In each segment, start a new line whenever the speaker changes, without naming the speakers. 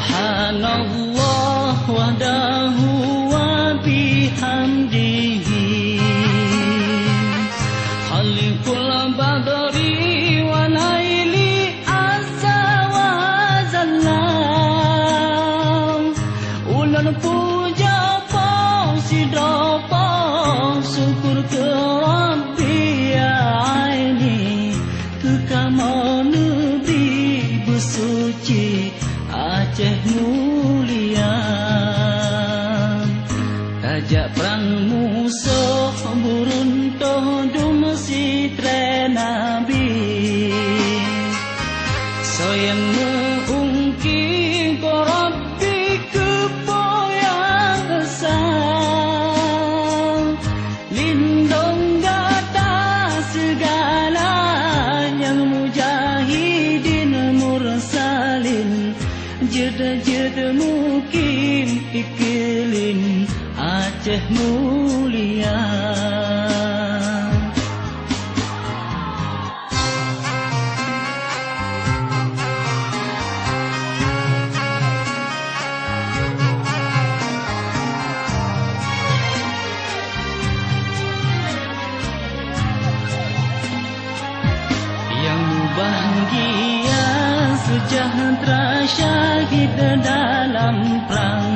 Subhanallah wahdahu wa bihamdihi Khalikul badri wa laili azza wa jalla Ulan puja pau sidra pau syukur ke Rabbi aini Kekamu Nabi bersuci Aceh mulia Tajak perang musuh buruntuh dumsi tre Nabi Soyang mengungki ko Rabbi kepoyang esang Lindung gata segala yang mujahidin mursalin Jeda-jeda mukim ikilin Aceh mulia Yang bahagia sejahtera syahid dalam perang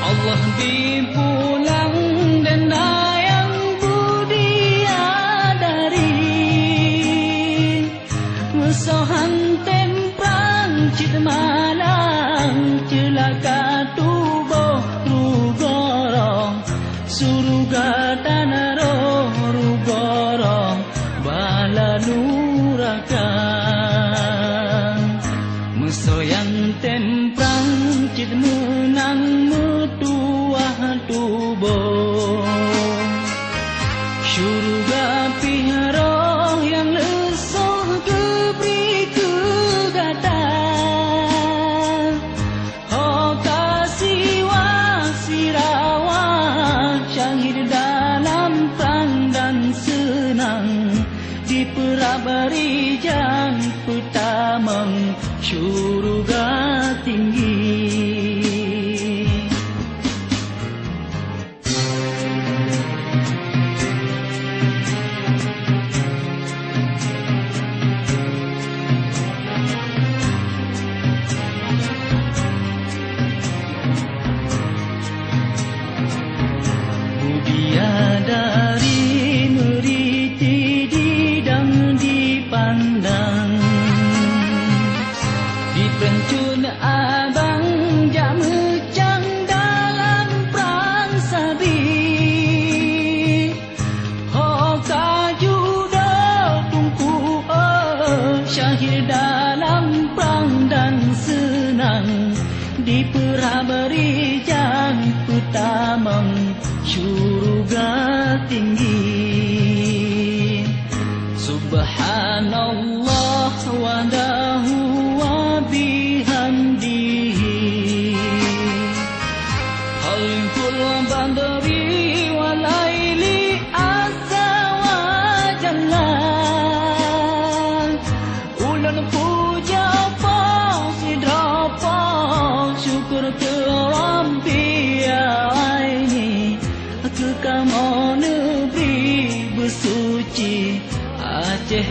Allah dipulang dan yang budiadari musuhan temprang cid malang celaka tubuh rugoro suruga dan roh rugoro bala nurakan Mesoyang temprang cid menang metuah tubuh Syurga piharoh yang lesuh keberi kegata Oh kasih wasirawa syahid dalam perang dan senang Diperabari jang putamang syurga tinggi Budiadari meriti didang dipandang Dipencun abang jamecang dalam perang sabi Oh kajuda tungku syahid dalam perang dan senang Diperabari jang putamang syurga tinggi Subhanallah wahdahu wa bihamdihi Khalikul badri wa laili azza wa jalla Ulan puja pau sidra pau syukur ke Rabbi aini Kekamu Nabi bersuci Aceh